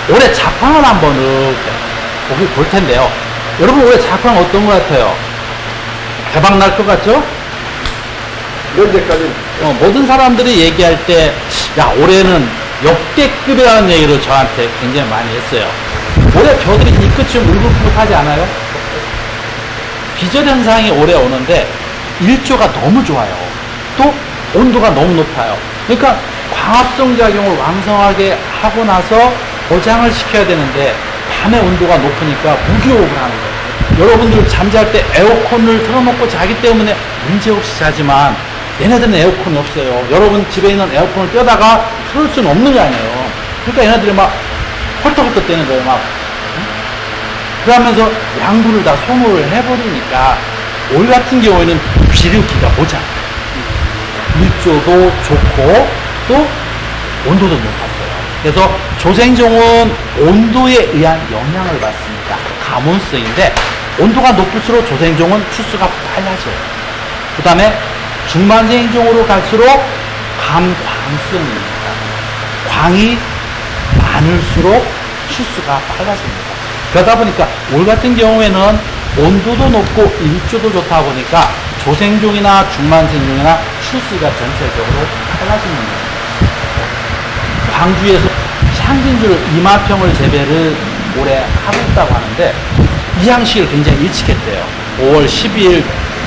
올해 작황을 한번 보기 볼 텐데요. 여러분 올해 작황 어떤 것 같아요? 대박 날 것 같죠? 현재까지 모든 사람들이 얘기할 때, 야, 올해는 역대급이라는 얘기를 저한테 굉장히 많이 했어요. 올해 벼들이 이 끝이 울긋불긋하지 않아요? 비절 현상이 올해 오는데 일조가 너무 좋아요. 또 온도가 너무 높아요. 그러니까 광합성 작용을 왕성하게 하고 나서 보장을 시켜야 되는데 밤에 온도가 높으니까 무기호흡을 하는 거예요. 여러분들 잠잘 때 에어컨을 틀어놓고 자기 때문에 문제없이 자지만 얘네들은 에어컨이 없어요. 여러분 집에 있는 에어컨을 떼다가 틀을 수는 없는 거 아니에요. 그러니까 얘네들이 막 헐떡헐떡 되는 거예요. 막. 그러면서 양분을 다 소모를 해버리니까 올 같은 경우에는 비료기가 모자. 일조도 좋고 또 온도도 높았어요. 그래서 조생종은 온도에 의한 영향을 받습니다. 가몬성인데 온도가 높을수록 조생종은 추수가 빨라져요. 그 다음에 중반생종으로 갈수록 감광성입니다. 광이 많을수록 추수가 빨라집니다. 그러다 보니까 올 같은 경우에는 온도도 높고 일조도 좋다 보니까 조생종이나 중반생종이나 추수가 전체적으로 빨라지는 거예요. 광주에서 향진주를 2만평을 재배를 올해 하고 있다고 하는데 이양식을 굉장히 일찍 했대요. 5월 12일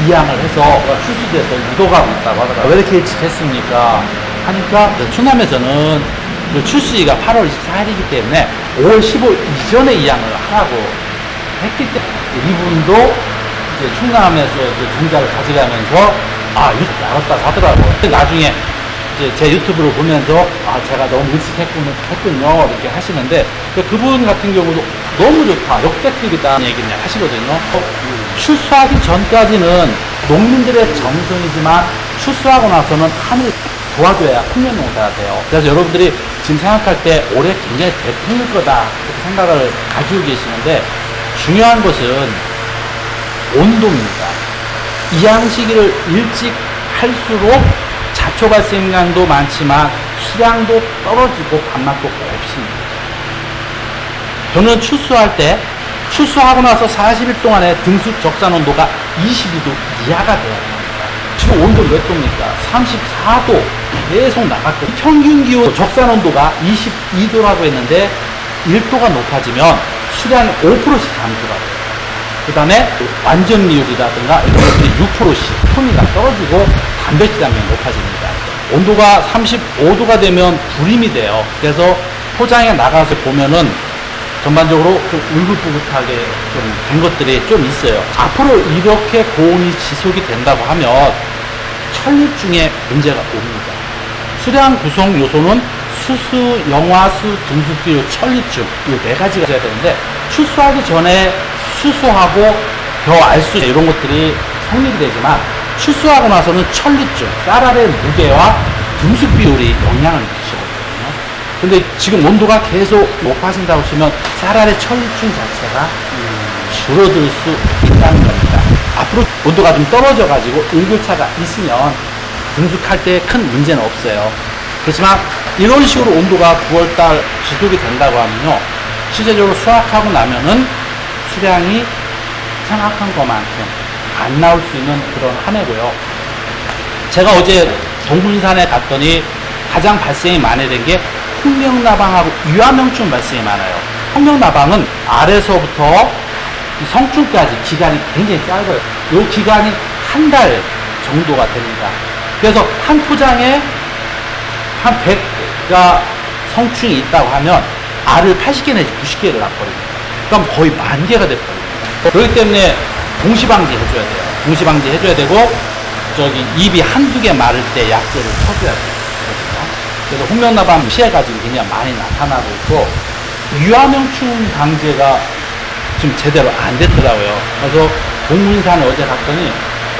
이양을 해서 출수돼서 유도가고 있다고 하더라고요. 왜 이렇게 일찍 했습니까? 하니까 충남에서는 출수기가 8월 24일이기 때문에 5월 15일 이전에 이양을 하라고 했기 때문에 이분도 이제 충남에서 이제 종자를 가져가면서 일찍 나갔다 하더라고요. 나중에 이제 제 유튜브를 보면서 제가 너무 일찍 했군요 이렇게 하시는데 그분 같은 경우도 너무 좋다 역대급이다 얘기를 하시거든요. 출수하기 전까지는 농민들의 정성이지만 출수하고 나서는 하늘이 도와줘야 풍년 농사가 돼요. 그래서 여러분들이 지금 생각할 때 올해 굉장히 대풍일 거다 이렇게 생각을 가지고 계시는데 중요한 것은 온도입니다. 이양시기를 일찍 할수록 자초 발생량도 많지만 수량도 떨어지고 밥맛도 없습니다. 저는 추수할 때 추수하고 나서 40일 동안에 등수 적산 온도가 22도 이하가 돼야 됩니다. 지금 온도 몇 도입니까? 34도 계속 나갔고 평균 기온 적산 온도가 22도라고 했는데 1도가 높아지면 수량이 5%씩 감소가 돼요. 그 다음에 완전리율이라든가 이런 것들이 6%씩 토미가 떨어지고 단백질 함량이 높아집니다. 온도가 35도가 되면 불임이 돼요. 그래서 포장에 나가서 보면은 전반적으로 좀 울긋불긋하게 좀 된 것들이 좀 있어요. 앞으로 이렇게 고온이 지속이 된다고 하면 철립 중에 문제가 옵니다. 수량 구성 요소는 수수, 영화수, 등수비율, 철립중 이 네 가지가 있어야 되는데 출수하기 전에 수수하고 벼알수 이런 것들이 성립이 되지만 출수하고 나서는 철립중, 쌀알의 무게와 등수 비율이 영향을 미치거든요. 근데 지금 온도가 계속 높아진다고 치면 쌀알의 철립중 자체가 줄어들 수 있다는 겁니다. 앞으로 온도가 좀 떨어져 가지고 일교차가 있으면 등숙할 때 큰 문제는 없어요. 그렇지만 이런 식으로 온도가 9월달 지속이 된다고 하면요 실제적으로 수확하고 나면은 수량이 생각한 것만큼 안 나올 수 있는 그런 한 해고요. 제가 어제 동군산에 갔더니 가장 발생이 많이 된 게 홍명나방하고 유화명충 발생이 많아요. 홍명나방은 아래서부터 성충까지 기간이 굉장히 짧아요. 이 기간이 한 달 정도가 됩니다. 그래서 한 포장에 한 100가 성충이 있다고 하면 알을 80개 내지 90개를 낳거든요. 그럼 거의 10,000개가 돼버립니다. 그렇기 때문에 동시방지 해줘야 돼요. 동시방지 해줘야 되고 입이 한두 개 마를 때 약제를 쳐줘야 돼요. 그래서 홍명나방 피해가지고 굉장히 많이 나타나고 있고 유화명충 방제가 지금 제대로 안 됐더라고요. 그래서 동문산에 어제 갔더니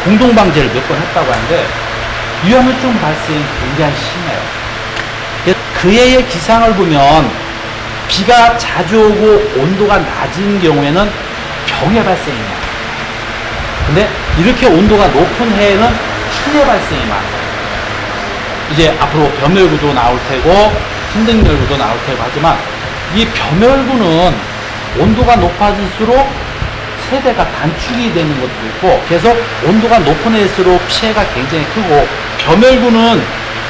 공동방제를 몇 번 했다고 하는데 유화명충 발생이 굉장히 심해요. 그 해의 기상을 보면 비가 자주 오고 온도가 낮은 경우에는 병의 발생이 많아요. 근데 이렇게 온도가 높은 해에는 추계 발생이 많아요. 이제 앞으로 벼멸구도 나올 테고 힘든멸구도 나올 테고 하지만 이 겸혈구는 온도가 높아질수록 세대가 단축이 되는 것도 있고, 그래서 온도가 높은 해일수록 피해가 굉장히 크고, 겸혈구는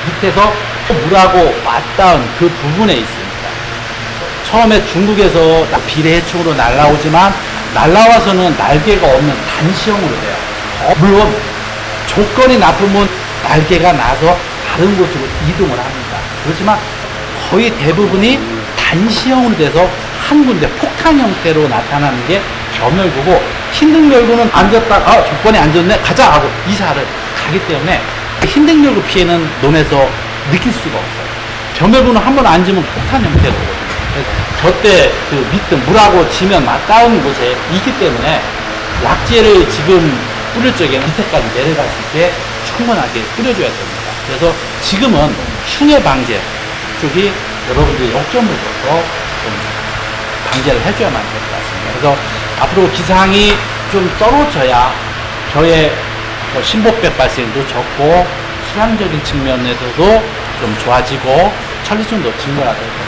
밑에서 물하고 맞닿은 그 부분에 있습니다. 처음에 중국에서 비례해충으로 날라오지만 날라와서는 날개가 없는 단시형으로 돼요. 물론 조건이 나쁘면 날개가 나서 다른 곳으로 이동을 합니다. 그렇지만 거의 대부분이 단시형으로 돼서 한 군데 폭탄 형태로 나타나는 게 겸혈구고, 흰등멸구는 앉았다가 조건이 안 좋네 가자 하고 이사를 가기 때문에 흰등멸구 피해는 논에서 느낄 수가 없어요. 겸혈구는 한 번 앉으면 폭탄 형태로 오거든요. 저때 그 밑에 물하고 지면 맞닿은 곳에 있기 때문에 약재를 지금 뿌릴 적에는 밑에까지 내려갈 수 있게 충분하게 뿌려줘야 됩니다. 그래서 지금은 흉해 방제 쪽이 여러분들이 역점부터 좀 방제를 해줘야만 될 것 같습니다. 그래서 앞으로 기상이 좀 떨어져야 저의 신복백 발생도 적고 수량적인 측면에서도 좀 좋아지고 천리순도 증가가 될 겁니다.